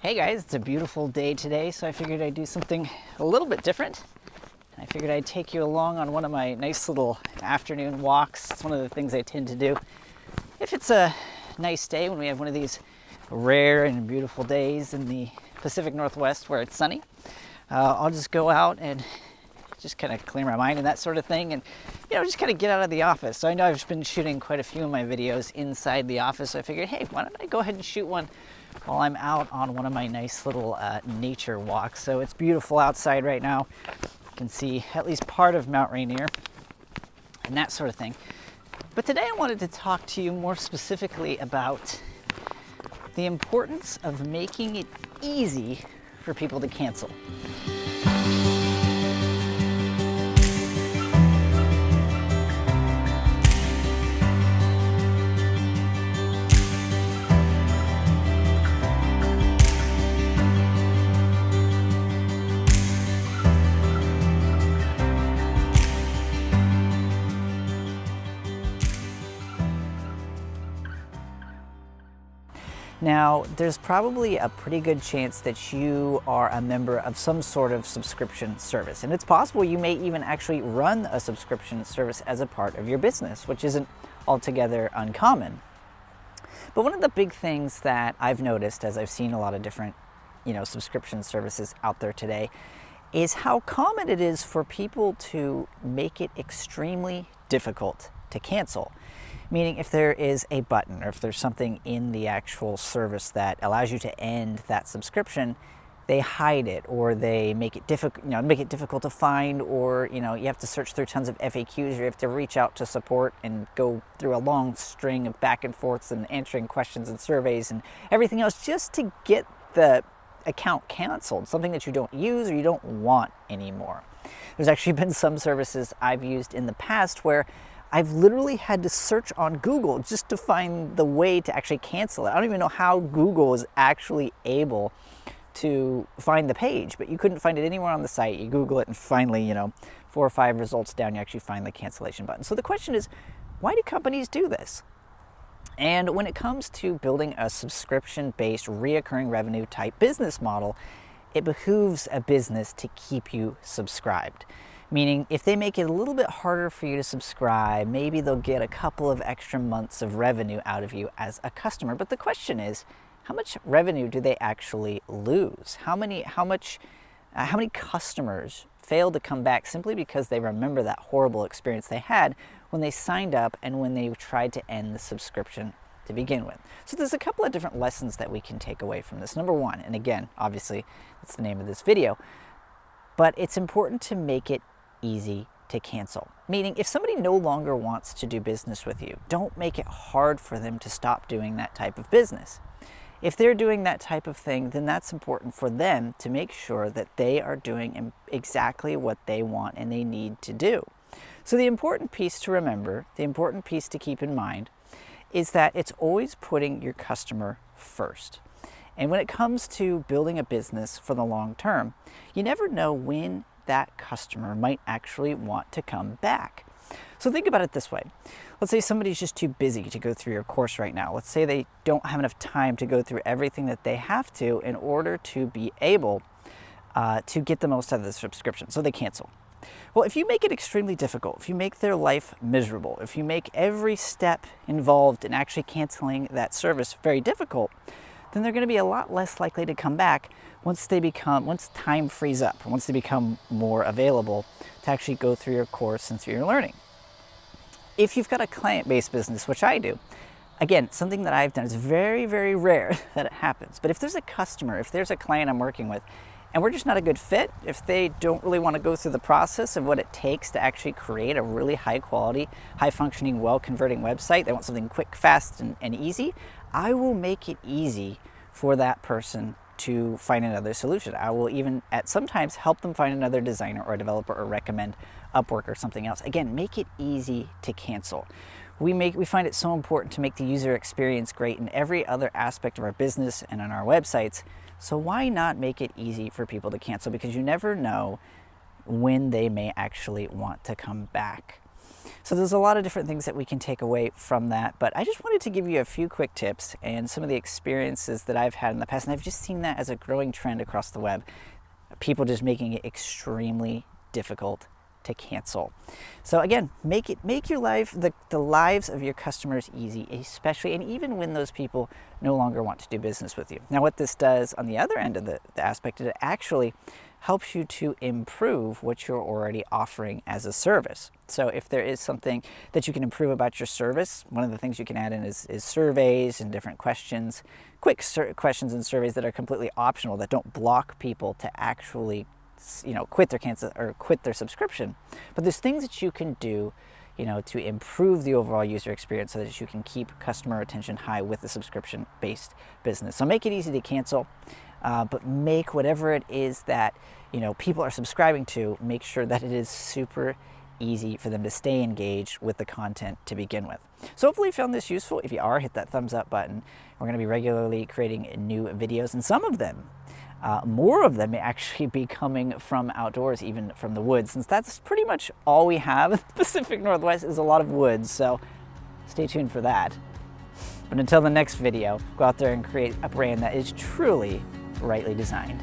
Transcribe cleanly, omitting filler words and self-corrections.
Hey guys, it's a beautiful day today, so I figured I'd do something a little bit different. I figured I'd take you along on one of my nice little afternoon walks. It's one of the things I tend to do if it's a nice day, when we have one of these rare and beautiful days in the Pacific Northwest where it's sunny. I'll just go out and just kind of clear my mind and that sort of thing, and just kind of get out of the office. So I know I've been shooting quite a few of my videos inside the office, so I figured, hey, why don't I go ahead and shoot one while I'm out on one of my nice little nature walks. So it's beautiful outside right now. You can see at least part of Mount Rainier and that sort of thing. But today I wanted to talk to you more specifically about the importance of making it easy for people to cancel. Now, there's probably a pretty good chance that you are a member of some sort of subscription service. And it's possible you may even actually run a subscription service as a part of your business, which isn't altogether uncommon. But one of the big things that I've noticed as I've seen a lot of different, subscription services out there today is how common it is for people to make it extremely difficult to cancel. Meaning, if there is a button or if there's something in the actual service that allows you to end that subscription, they hide it, or they make it difficult to find, or you have to search through tons of FAQs, or you have to reach out to support and go through a long string of back and forths and answering questions and surveys and everything else just to get the account canceled, something that you don't use or you don't want anymore. There's actually been some services I've used in the past where I've literally had to search on Google just to find the way to actually cancel it. I don't even know how Google is actually able to find the page, but you couldn't find it anywhere on the site. You Google it and finally, 4 or 5 results down, you actually find the cancellation button. So the question is, why do companies do this? And when it comes to building a subscription-based, reoccurring revenue type business model, it behooves a business to keep you subscribed. Meaning, if they make it a little bit harder for you to subscribe, maybe they'll get a couple of extra months of revenue out of you as a customer. But the question is, how much revenue do they actually lose? How many customers fail to come back simply because they remember that horrible experience they had when they signed up and when they tried to end the subscription to begin with? So there's a couple of different lessons that we can take away from this. Number one, and again, obviously, that's the name of this video, but it's important to make it easy to cancel. Meaning, if somebody no longer wants to do business with you, don't make it hard for them to stop doing that type of business. If they're doing that type of thing, then that's important for them to make sure that they are doing exactly what they want and they need to do. So the important piece to remember, the important piece to keep in mind, is that it's always putting your customer first. And when it comes to building a business for the long term, you never know when that customer might actually want to come back. So think about it this way. Let's say somebody's just too busy to go through your course right now. Let's say they don't have enough time to go through everything that they have to in order to be able to get the most out of the subscription, so they cancel. Well, if you make it extremely difficult, if you make their life miserable, if you make every step involved in actually canceling that service very difficult, then they're going to be a lot less likely to come back once time frees up, once they become more available to actually go through your course and through your learning. If you've got a client-based business, which I do, again, something that I've done, is very, very rare that it happens. But if there's a customer, if there's a client I'm working with, and we're just not a good fit, if they don't really want to go through the process of what it takes to actually create a really high-quality, high-functioning, well-converting website, they want something quick, fast, and easy, I will make it easy for that person to find another solution. I will even sometimes help them find another designer or a developer or recommend Upwork or something else. Again, make it easy to cancel. We find it so important to make the user experience great in every other aspect of our business and on our websites. So why not make it easy for people to cancel? Because you never know when they may actually want to come back. So there's a lot of different things that we can take away from that, but I just wanted to give you a few quick tips and some of the experiences that I've had in the past, and I've just seen that as a growing trend across the web. People just making it extremely difficult to cancel. So again, make your life, the lives of your customers easy, especially and even when those people no longer want to do business with you. Now what this does on the other end of the aspect, it actually helps you to improve what you're already offering as a service. So if there is something that you can improve about your service, one of the things you can add in is surveys and different questions, quick questions and surveys that are completely optional, that don't block people to actually quit their subscription. But there's things that you can do to improve the overall user experience so that you can keep customer retention high with a subscription-based business. So make it easy to cancel, but make whatever it is that people are subscribing to, make sure that it is super easy for them to stay engaged with the content to begin with. So hopefully you found this useful. If you are, hit that thumbs up button. We're going to be regularly creating new videos, and some of them, more of them may actually be coming from outdoors, even from the woods, since that's pretty much all we have in the Pacific Northwest is a lot of woods, so stay tuned for that. But until the next video, go out there and create a brand that is truly rightly designed.